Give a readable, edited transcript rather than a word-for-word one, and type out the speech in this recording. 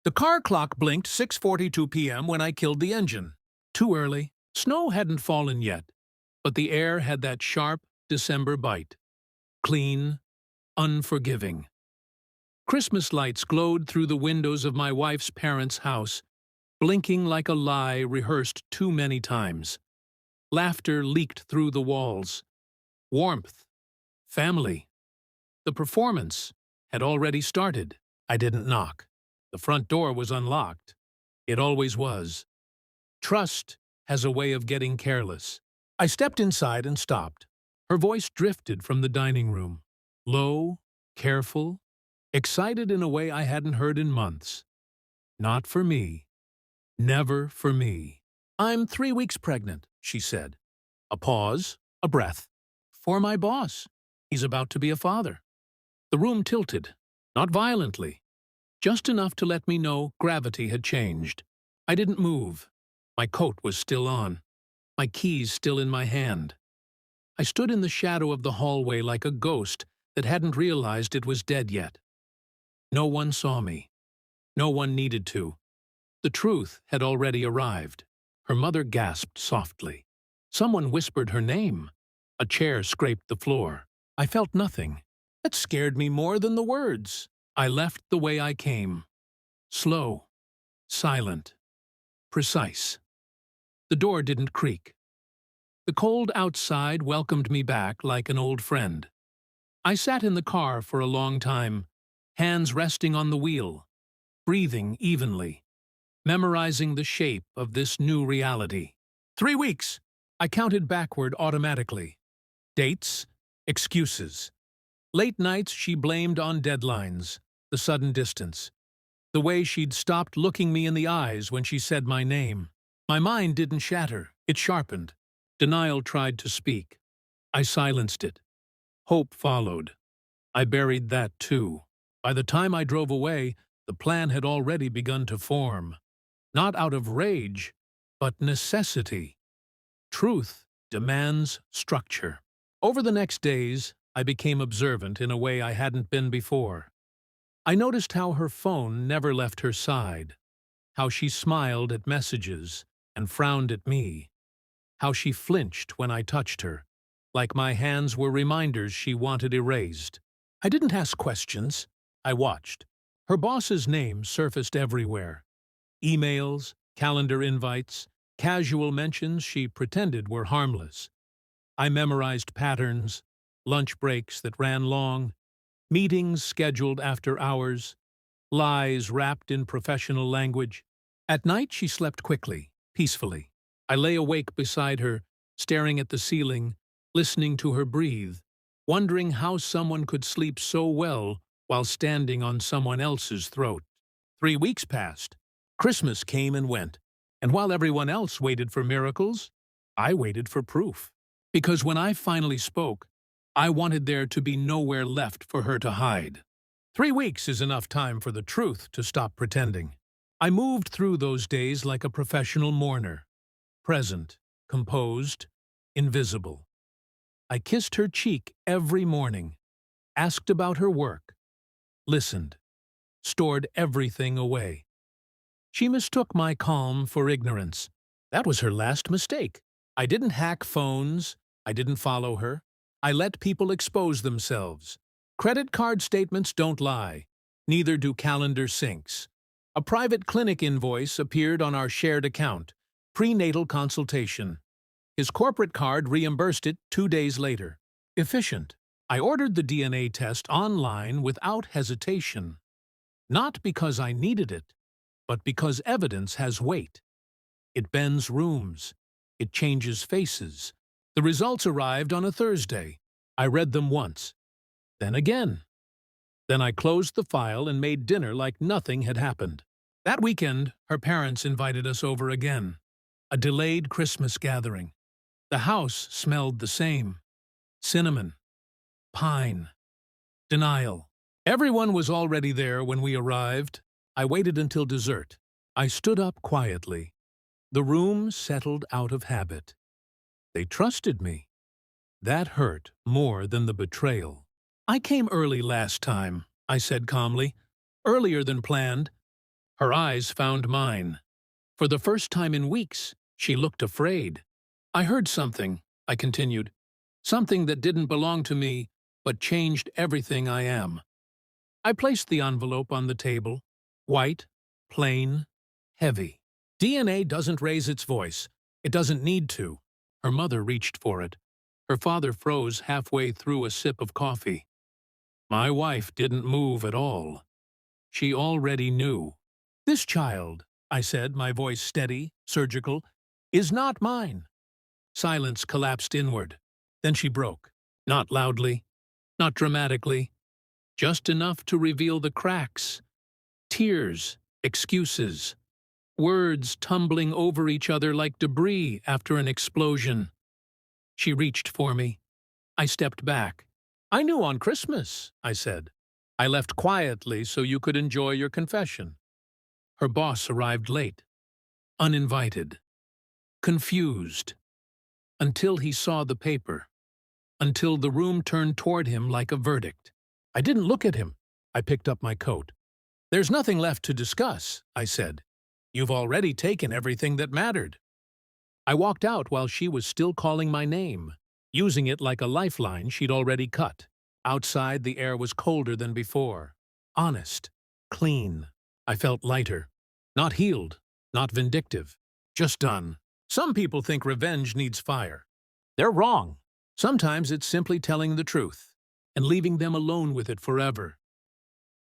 The car clock blinked 6:42 p.m. when I killed the engine. Too early. Snow hadn't fallen yet, but the air had that sharp December bite. Clean, unforgiving. Christmas lights glowed through the windows of my wife's parents' house, blinking like a lie rehearsed too many times. Laughter leaked through the walls. Warmth. Family. The performance had already started. I didn't knock. The front door was unlocked. It always was. Trust has a way of getting careless. I stepped inside and stopped. Her voice drifted from the dining room. Low, careful, excited in a way I hadn't heard in months. Not for me. Never for me. "I'm 3 weeks pregnant," she said. A pause, a breath. "For my boss. He's about to be a father." The room tilted, not violently, just enough to let me know gravity had changed. I didn't move. My coat was still on, my keys still in my hand. I stood in the shadow of the hallway like a ghost that hadn't realized it was dead yet. No one saw me. No one needed to. The truth had already arrived. Her mother gasped softly. Someone whispered her name. A chair scraped the floor. I felt nothing. That scared me more than the words. I left the way I came. Slow, silent, precise. The door didn't creak. The cold outside welcomed me back like an old friend. I sat in the car for a long time, hands resting on the wheel, breathing evenly, memorizing the shape of this new reality. 3 weeks! I counted backward automatically. Dates, excuses. Late nights she blamed on deadlines, the sudden distance, the way she'd stopped looking me in the eyes when she said my name. My mind didn't shatter, it sharpened. Denial tried to speak. I silenced it. Hope followed. I buried that too. By the time I drove away, the plan had already begun to form. Not out of rage, but necessity. Truth demands structure. Over the next days, I became observant in a way I hadn't been before. I noticed how her phone never left her side, how she smiled at messages and frowned at me, how she flinched when I touched her, like my hands were reminders she wanted erased. I didn't ask questions. I watched. Her boss's name surfaced everywhere. Emails, calendar invites, casual mentions she pretended were harmless. I memorized patterns, lunch breaks that ran long, meetings scheduled after hours, lies wrapped in professional language. At night she slept quickly, peacefully. I lay awake beside her, staring at the ceiling, listening to her breathe, wondering how someone could sleep so well while standing on someone else's throat. 3 weeks passed. Christmas came and went, and while everyone else waited for miracles, I waited for proof. Because when I finally spoke, I wanted there to be nowhere left for her to hide. 3 weeks is enough time for the truth to stop pretending. I moved through those days like a professional mourner, present, composed, invisible. I kissed her cheek every morning, asked about her work, listened, stored everything away. She mistook my calm for ignorance. That was her last mistake. I didn't hack phones. I didn't follow her. I let people expose themselves. Credit card statements don't lie. Neither do calendar syncs. A private clinic invoice appeared on our shared account. Prenatal consultation. His corporate card reimbursed it 2 days later. Efficient. I ordered the DNA test online without hesitation. Not because I needed it, but because evidence has weight. It bends rooms. It changes faces. The results arrived on a Thursday. I read them once. Then again. Then I closed the file and made dinner like nothing had happened. That weekend, her parents invited us over again. A delayed Christmas gathering. The house smelled the same. Cinnamon. Pine. Denial. Everyone was already there when we arrived. I waited until dessert. I stood up quietly. The room settled out of habit. They trusted me. That hurt more than the betrayal. "I came early last time," I said calmly. "Earlier than planned. Her eyes found mine. For the first time in weeks, she looked afraid. I heard something, I continued. Something that didn't belong to me, but changed everything I am. I placed the envelope on the table. White, plain, heavy. DNA doesn't raise its voice. It doesn't need to. Her mother reached for it. Her father froze halfway through a sip of coffee. My wife didn't move at all. She already knew. This child, I said, my voice steady, surgical, is not mine. Silence collapsed inward. Then she broke. Not loudly, not dramatically, just enough to reveal the cracks. Tears, excuses, words tumbling over each other like debris after an explosion. She reached for me. I stepped back. I knew on Christmas, I said. I left quietly so you could enjoy your confession. Her boss arrived late, uninvited, confused, until he saw the paper, until the room turned toward him like a verdict. I didn't look at him. I picked up my coat. There's nothing left to discuss, I said. You've already taken everything that mattered. I walked out while she was still calling my name, using it like a lifeline she'd already cut. Outside, the air was colder than before. Honest, clean. I felt lighter. Not healed, not vindictive. Just done. Some people think revenge needs fire. They're wrong. Sometimes it's simply telling the truth and leaving them alone with it forever.